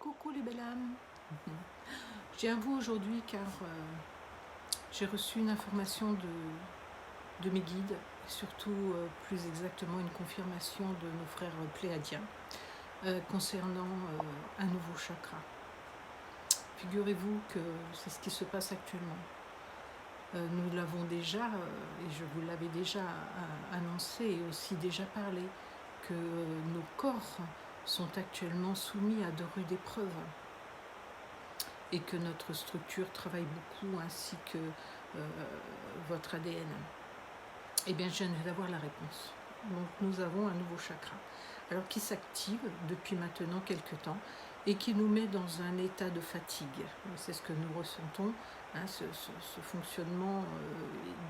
Coucou les belles âmes. Je viens à vous aujourd'hui car j'ai reçu une information de mes guides, et surtout plus exactement une confirmation de nos frères pléadiens concernant un nouveau chakra. Figurez-vous que c'est ce qui se passe actuellement. Nous l'avons déjà, et je vous l'avais déjà annoncé et aussi déjà parlé, que nos corps sont actuellement soumis à de rudes épreuves et que notre structure travaille beaucoup ainsi que votre ADN. Eh bien, je viens d'avoir la réponse. Donc, nous avons un nouveau chakra, alors qui s'active depuis maintenant quelques temps et qui nous met dans un état de fatigue. C'est ce que nous ressentons, hein, ce fonctionnement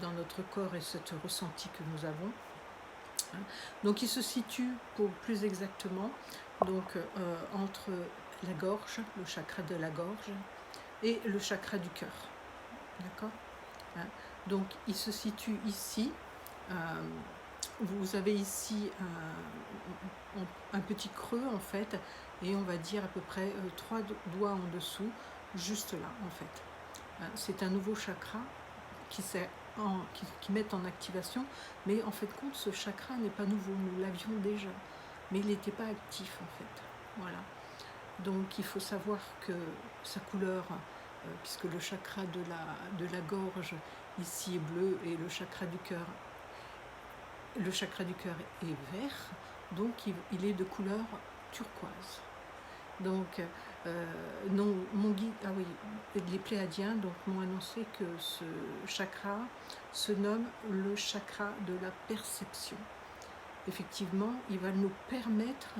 dans notre corps et ce ressenti que nous avons. Donc, il se situe, pour plus exactement, donc entre la gorge, le chakra de la gorge, et le chakra du cœur. D'accord ? Donc, il se situe ici. Vous avez ici un petit creux, en fait, et on va dire à peu près 3 doigts en dessous, juste là, en fait. C'est un nouveau chakra qui met en activation, mais en fait, compte, ce chakra n'est pas nouveau. Nous l'avions déjà, mais il n'était pas actif, en fait. Voilà. Donc, il faut savoir que sa couleur, puisque le chakra de la gorge ici est bleu et le chakra du cœur est vert, donc il est de couleur turquoise. Donc, mon guide, les pléadiens m'ont annoncé que ce chakra se nomme le chakra de la perception. Effectivement, il va nous permettre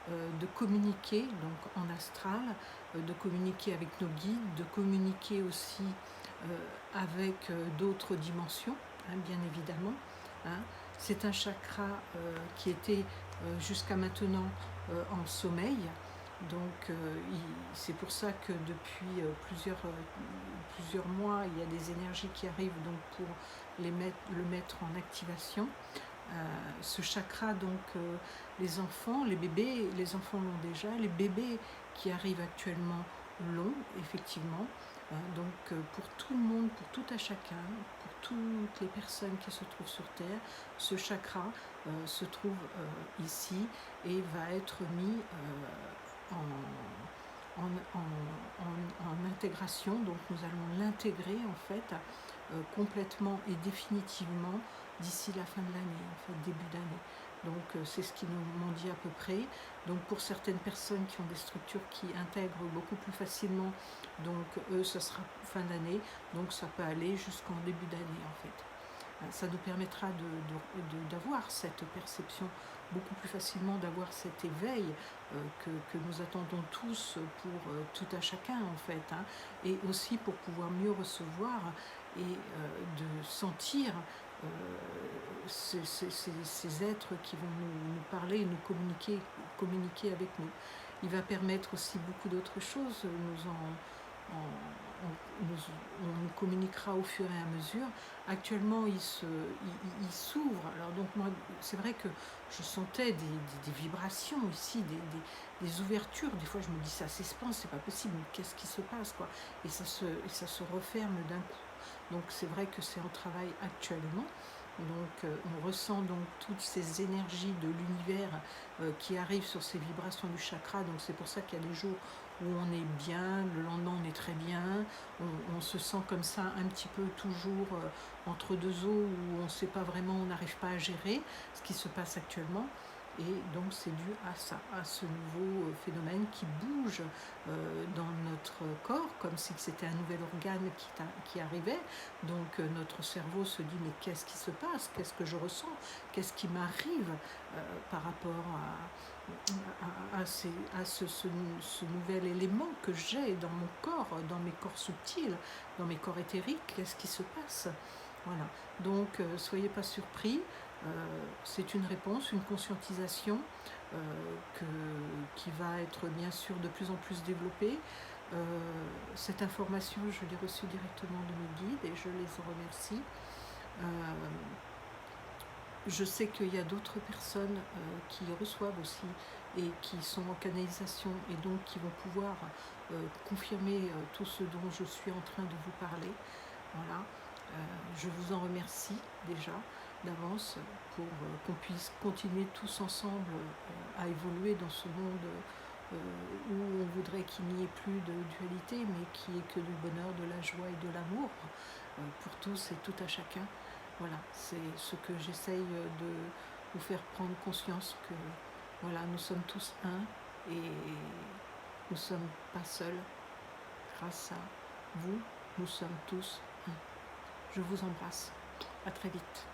de communiquer donc en astral, de communiquer avec nos guides, de communiquer aussi avec d'autres dimensions, hein, bien évidemment. Hein. C'est un chakra qui était jusqu'à maintenant en sommeil. Donc c'est pour ça que depuis plusieurs mois, il y a des énergies qui arrivent donc pour le mettre en activation. Ce chakra, donc les enfants, les bébés, les enfants l'ont déjà, les bébés qui arrivent actuellement l'ont, effectivement. Donc pour tout le monde, pour tout à chacun, pour toutes les personnes qui se trouvent sur Terre, ce chakra se trouve ici et va être mis en intégration. Donc nous allons l'intégrer en fait complètement et définitivement d'ici la fin de l'année, en fait, début d'année. Donc c'est ce qu'ils m'ont dit à peu près. Donc pour certaines personnes qui ont des structures qui intègrent beaucoup plus facilement, donc eux ça sera fin d'année, donc ça peut aller jusqu'en début d'année en fait. Ça nous permettra d'avoir cette perception beaucoup plus facilement, d'avoir cet éveil que nous attendons tous pour tout à chacun en fait, hein, et aussi pour pouvoir mieux recevoir et de sentir ces êtres qui vont nous parler et nous communiquer avec nous. Il va permettre aussi beaucoup d'autres choses. On communiquera au fur et à mesure. Actuellement, il s'ouvre. Alors donc moi, c'est vrai que je sentais des vibrations ici, des ouvertures. Des fois, je me dis ça s'expanse, c'est pas possible. Mais qu'est-ce qui se passe quoi ? Et ça se referme d'un coup. Donc c'est vrai que c'est en travail actuellement. Donc on ressent donc toutes ces énergies de l'univers qui arrivent sur ces vibrations du chakra. Donc c'est pour ça qu'il y a des jours où on est bien, le lendemain on est très bien, on se sent comme ça un petit peu toujours entre deux eaux où on ne sait pas vraiment, on n'arrive pas à gérer ce qui se passe actuellement. Et donc c'est dû à ça, à ce nouveau phénomène qui bouge dans notre corps, comme si c'était un nouvel organe qui arrivait. Donc notre cerveau se dit mais qu'est-ce qui se passe ? Qu'est-ce que je ressens ? Qu'est-ce qui m'arrive par rapport à ce nouvel élément que j'ai dans mon corps, dans mes corps subtils, dans mes corps éthériques ? Qu'est-ce qui se passe ? Voilà. Donc soyez pas surpris. C'est une réponse, une conscientisation qui va être bien sûr de plus en plus développée. Cette information, je l'ai reçue directement de mes guides et je les en remercie. Je sais qu'il y a d'autres personnes qui reçoivent aussi et qui sont en canalisation et donc qui vont pouvoir confirmer tout ce dont je suis en train de vous parler. Voilà. Je vous en remercie déjà d'avance pour qu'on puisse continuer tous ensemble à évoluer dans ce monde où on voudrait qu'il n'y ait plus de dualité, mais qu'il n'y ait que du bonheur, de la joie et de l'amour pour tous et tout à chacun. Voilà, c'est ce que j'essaye de vous faire prendre conscience que voilà, nous sommes tous un et nous ne sommes pas seuls. Grâce à vous, nous sommes tous un. Je vous embrasse. À très vite.